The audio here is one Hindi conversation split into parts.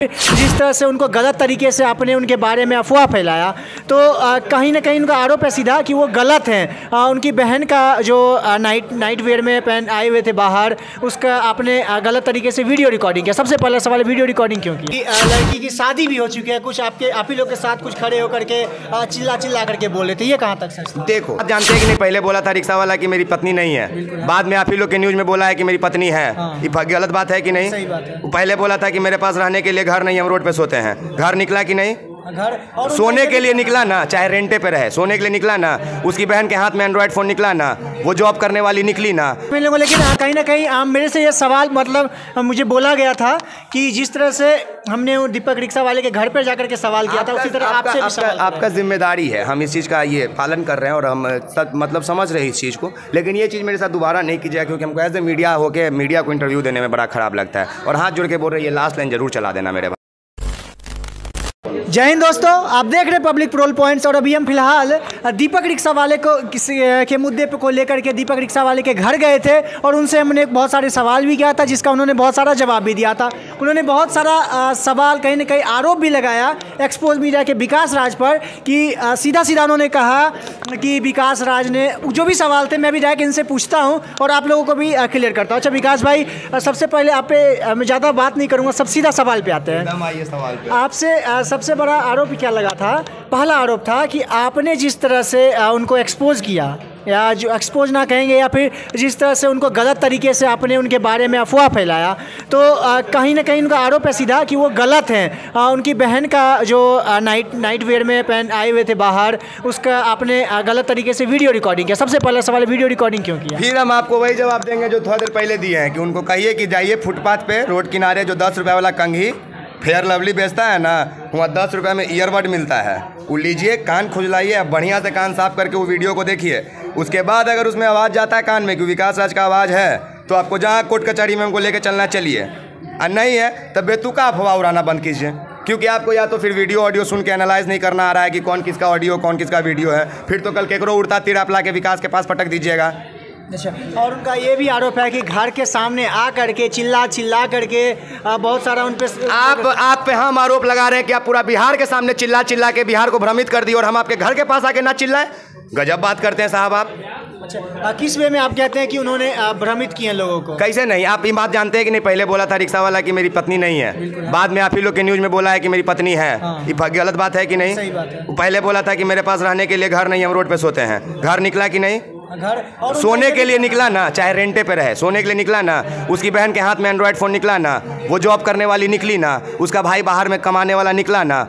जिस तरह से उनको गलत तरीके से आपने उनके बारे में अफवाह फैलाया, तो कहीं ना कहीं उनका आरोप है सीधा कि वो गलत हैं। उनकी बहन का जो नाइट वेयर में पहन आए हुए थे बाहर, उसका आपने गलत तरीके से वीडियो रिकॉर्डिंग किया। सबसे पहला सवाल, वीडियो रिकॉर्डिंग क्यों की? लड़की की शादी भी हो चुकी है, कुछ आप ही लोग के साथ कुछ खड़े होकर के चिल्ला करके बोल रहे थे, ये कहाँ तक सच था? देखो, आप जानते हैं कि नहीं, पहले बोला था रिक्शा वाला कि मेरी पत्नी नहीं है, बाद में आप ही लोग के न्यूज में बोला है कि मेरी पत्नी है। ये गलत बात है कि नहीं? सही बात है। पहले बोला था कि मेरे पास रहने के लिए घर नहीं, हम रोड पे सोते हैं। घर निकला कि नहीं? घर और सोने के लिए निकला ना, चाहे रेंटे पे रहे, सोने के लिए निकला ना। उसकी बहन के हाथ में एंड्रॉइड फोन निकला ना, वो जॉब करने वाली निकली ना। लेकिन कहीं ना कहीं मेरे से ये सवाल, मतलब मुझे बोला गया था कि जिस तरह से हमने दीपक रिक्शा वाले के घर पर जाकर के सवाल किया था, उसी तरह आपसे भी सवाल। आपका जिम्मेदारी है, हम इस चीज़ का ये पालन कर रहे हैं और हम मतलब समझ रहे हैं इस चीज़ को। लेकिन ये चीज़ मेरे साथ दोबारा नहीं की जाए, क्योंकि हमको एज ए मीडिया होकर मीडिया को इंटरव्यू देने में बड़ा खराब लगता है। और हाथ जोड़ के बोल रहे हैं, ये लास्ट लाइन जरूर चला देना मेरे। जय हिंद दोस्तों, आप देख रहे हैं पब्लिक प्रोल पॉइंट्स। और अभी हम फिलहाल दीपक रिक्शा वाले को के मुद्दे को लेकर के दीपक रिक्शा वाले के घर गए थे और उनसे हमने बहुत सारे सवाल भी किया था, जिसका उन्होंने बहुत सारा जवाब भी दिया था। उन्होंने बहुत सारा सवाल, कहीं ना कहीं आरोप भी लगाया एक्सपोज मीडिया के विकास राज पर, कि सीधा उन्होंने कहा कि विकास राज ने जो भी सवाल थे, मैं भी जाके इनसे पूछता हूँ और आप लोगों को भी क्लियर करता हूँ। अच्छा विकास भाई, सबसे पहले आप पे मैं ज़्यादा बात नहीं करूँगा, सब सीधा सवाल पे आते हैं। आपसे सबसे बड़ा आरोप क्या लगा था? पहला आरोप था कि आपने जिस तरह से उनको एक्सपोज किया, या जो एक्सपोज ना कहेंगे, या फिर जिस तरह से उनको गलत तरीके से आपने उनके बारे में अफवाह फैलाया, तो कहीं ना कहीं उनका आरोप है सीधा कि वो गलत हैं। उनकी बहन का जो नाइट वेयर में पहन आए हुए थे बाहर, उसका आपने गलत तरीके से वीडियो रिकॉर्डिंग किया। सबसे पहला सवाल, वीडियो रिकॉर्डिंग क्यों किया? फिर हम आपको वही जवाब देंगे जो थोड़ा देर पहले दिए हैं, कि उनको कहिए कि जाइए फुटपाथ पे रोड किनारे जो 10 रुपये वाला कंघी फेयर लवली बेचता है ना, वहाँ 10 रुपये में ईयरबड मिलता है, वो लीजिए, कान खुजलाइए, बढ़िया से कान साफ करके वो वीडियो को देखिए। उसके बाद अगर उसमें आवाज़ जाता है कान में कि विकास राज का आवाज़ है, तो आपको जहाँ कोर्ट कचहरी में हमको लेके चलना, चलिए। और नहीं है तब बेतुका अफवाह उड़ाना बंद कीजिए, क्योंकि आपको या तो फिर वीडियो ऑडियो सुन के एनालाइज नहीं करना आ रहा है कि कौन किसका ऑडियो कौन किसका वीडियो है, फिर तो कल केकरो उड़ता तीर आप ला के विकास के पास पटक दीजिएगा। अच्छा, और उनका ये भी आरोप है कि घर के सामने आ करके चिल्ला करके बहुत सारा उन पे आप पे हम आरोप लगा रहे हैं कि आप पूरा बिहार के सामने चिल्ला के बिहार को भ्रमित कर दिए, और हम आपके घर के पास आके ना चिल्लाएं। गजब बात करते हैं साहब आप। अच्छा, किस वे में आप कहते हैं कि उन्होंने भ्रमित किए लोगों को? कैसे नहीं? आप ये बात जानते हैं कि नहीं, पहले बोला था रिक्शा वाला कि मेरी पत्नी नहीं है, बाद में आप ही लोग के न्यूज में बोला है कि मेरी पत्नी है। ये गलत बात है कि नहीं? सही बात है। पहले बोला था कि मेरे पास रहने के लिए घर नहीं, हम रोड पे सोते हैं। घर निकला कि नहीं? घर और सोने के लिए निकला ना, चाहे रेंटे पे रहे, सोने के लिए निकला ना। उसकी बहन के हाथ में एंड्रॉइड फोन निकला ना, वो जॉब करने वाली निकली ना, उसका भाई बाहर में कमाने वाला निकला ना।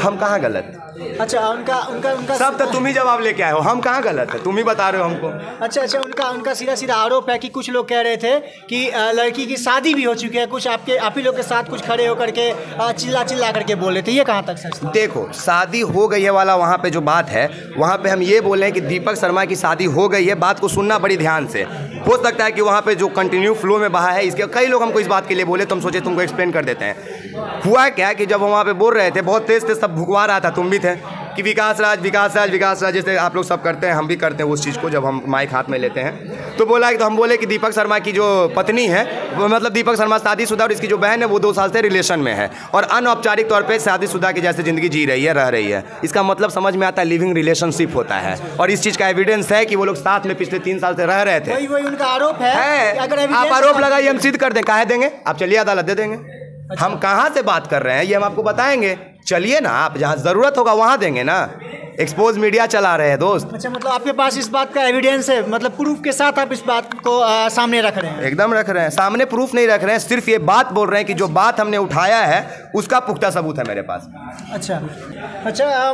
हम कहाँ गलत? अच्छा, उनका सब तो तुम ही जवाब लेके आए हो, हम कहाँ गलत है? तुम ही बता रहे हो हमको। अच्छा, उनका सीधा आरोप है कि कुछ लोग कह रहे थे कि लड़की की शादी भी हो चुकी है, कुछ आप ही लोग के साथ कुछ खड़े होकर के चिल्ला करके बोल रहे थे, ये कहाँ तक सच था? देखो, शादी हो गई है वाला वहाँ पे जो बात है, वहाँ पे हम ये बोले हैं कि दीपक शर्मा की शादी हो गई है। बात को सुनना बड़ी ध्यान से, हो सकता है कि वहाँ पे जो कंटिन्यू फ्लो में बहा है, इसके कई लोग हमको इस बात के लिए बोले, तो हम सोचे तुमको एक्सप्लेन कर देते हैं। हुआ क्या कि जब हम वहाँ पे बोल रहे थे, बहुत तेज सब भुगवा रहा था, तुम भी थे, कि विकास राज जैसे आप लोग सब करते हैं, हम भी करते हैं उस चीज़ को जब हम माइक हाथ में लेते हैं। तो बोला, तो हम बोले कि दीपक शर्मा की जो पत्नी है, वो मतलब दीपक शर्मा शादीशुदा, और इसकी जो बहन है वो 2 साल से रिलेशन में है, और अनौपचारिक तौर पे शादीशुदा की जैसे ज़िंदगी जी रही है, रह रही है। इसका मतलब समझ में आता है, लिविंग रिलेशनशिप होता है, और इस चीज़ का एविडेंस है कि वो लोग साथ में पिछले 3 साल से रह रहे थे। वही उनका आरोप है। अगर आप आरोप लगाइए, हम सिद्ध कर दें। काहे देंगे? आप चलिए अदालत दे देंगे। अच्छा। हम कहाँ से बात कर रहे हैं ये हम आपको बताएंगे, चलिए ना, आप जहाँ ज़रूरत होगा वहाँ देंगे ना। एक्सपोज मीडिया चला रहे हैं दोस्त। अच्छा, मतलब आपके पास इस बात का एविडेंस है, मतलब प्रूफ के साथ आप इस बात को सामने रख रहे हैं? एकदम रख रहे हैं, सामने प्रूफ नहीं रख रहे हैं, सिर्फ ये बात बोल रहे हैं कि जो बात हमने उठाया है उसका पुख्ता सबूत है मेरे पास। अच्छा,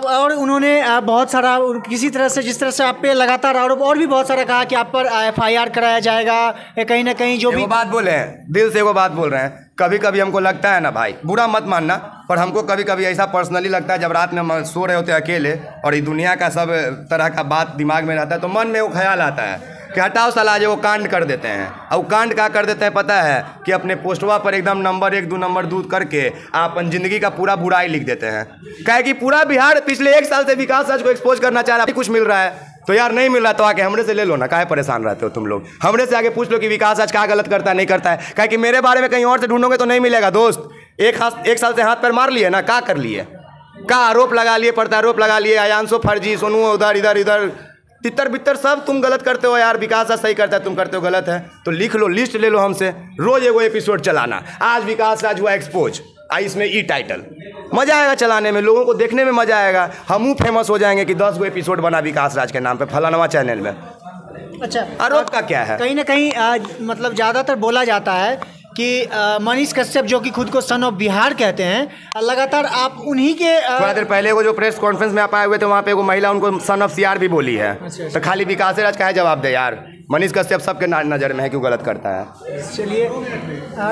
और उन्होंने बहुत सारा किसी तरह से, जिस तरह से आप पे लगातार आरोप और भी बहुत सारा कहा कि आप पर FIR कराया जाएगा, कहीं ना कहीं जो भी बात बोले हैं, दिल से वो बात बोल रहे हैं। कभी कभी हमको लगता है ना भाई, बुरा मत मानना, पर हमको कभी कभी ऐसा पर्सनली लगता है, जब रात में हम सो रहे होते हैं अकेले और ये दुनिया का सब तरह का बात दिमाग में रहता है, तो मन में वो ख्याल आता है कि हटाओ साला, आज वो कांड कर देते हैं। और वो कांड क्या कर देते हैं पता है? कि अपने पोस्टवा पर एकदम नंबर 1 2 नंबर 2 करके आप अपन ज़िंदगी का पूरा बुराई लिख देते हैं। क्या कि पूरा बिहार पिछले 1 साल से विकास राज को एक्सपोज करना चाह रहा है, कुछ मिल रहा है तो यार नहीं मिल रहा तो आके हमरे से ले लो ना, काहे परेशान रहते हो तुम लोग? हमरे से आगे पूछ लो कि विकास आज क्या गलत करता है नहीं करता है, क्या कि मेरे बारे में कहीं और से ढूंढोगे तो नहीं मिलेगा दोस्त। एक साल से हाथ पैर मार लिए ना, क्या कर लिए, का आरोप लगा लिए, प्रत्यारोप लगा लिए, आयांशो फर्जी, सोनू उधर इधर इधर तितर बितर सब तुम गलत करते हो यार। विकास आज सही करता है, तुम करते हो गलत है, तो लिख लो, लिस्ट ले लो हमसे, रोज एगो एपिसोड चलाना। आज विकास राज हुआ एक्सपोज, इसमें ई टाइटल, मजा आएगा चलाने में, लोगों को देखने में मजा आएगा। हम फेमस हो जाएंगे कि 10 गो एपिसोड बना विकास राज के नाम पे फलानवा चैनल में। अच्छा, आरोप का क्या है? कहीं ना कहीं मतलब ज़्यादातर बोला जाता है कि मनीष कश्यप जो कि खुद को सन ऑफ बिहार कहते हैं, लगातार आप उन्हीं के थोड़ा देर पहले वो जो प्रेस कॉन्फ्रेंस में आप आए हुए थे, वहाँ पे वो महिला उनको सन ऑफ सीआर भी बोली है। तो खाली विकास राज का है जवाब दे यार, मनीष कश्यप सबके नज़र में है, क्यों गलत करता है। चलिए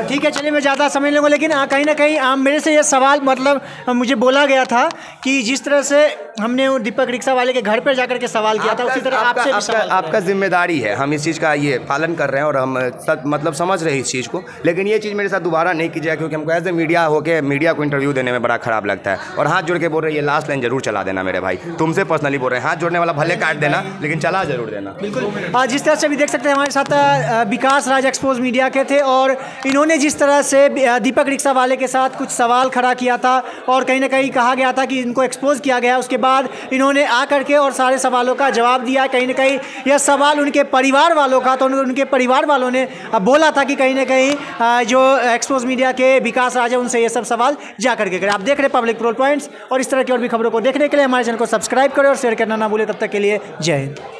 ठीक है, चलिए मैं ज़्यादा समझ लूँगा, लेकिन कहीं ना कहीं मेरे से ये सवाल मतलब मुझे बोला गया था कि जिस तरह से हमने वो दीपक रिक्शा वाले के घर पर जाकर के सवाल किया था, उसी तरह आपसे भी सवाल आपका जिम्मेदारी है, हम इस चीज़ का ये पालन कर रहे हैं और हम मतलब समझ रहे हैं इस चीज़ को, लेकिन ये चीज़ मेरे साथ दोबारा नहीं की जाए, क्योंकि हमको एज ए मीडिया होकर मीडिया को इंटरव्यू देने में बड़ा खराब लगता है। और हाथ जोड़ के बोल रहे हैं, ये लास्ट लाइन जरूर चला देना मेरे भाई, तुमसे पर्सनली बोल रहे हैं, हाथ जोड़ने वाला भले काट देना लेकिन चला जरूर देना। बिल्कुल, जिस तरह से भी देख सकते हैं हमारे साथ विकास राज एक्सपोज मीडिया के थे, और इन्होंने जिस तरह से दीपक रिक्शा वाले के साथ कुछ सवाल खड़ा किया था और कहीं ना कहीं कहा गया था कि इनको एक्सपोज किया गया, उसके बाद इन्होंने आकर के और सारे सवालों का जवाब दिया। कहीं ना कहीं यह सवाल उनके परिवार वालों का, तो उनके परिवार वालों ने बोला था कि कहीं ना कहीं जो एक्सपोज मीडिया के विकास राज है उनसे ये सब सवाल जा करके करें। आप देख रहे हैं पब्लिक प्रोल पॉइंट्स, और इस तरह की और भी खबरों को देखने के लिए हमारे चैनल को सब्सक्राइब करें और शेयर करना ना भूलें। तब तक के लिए जय हिंद।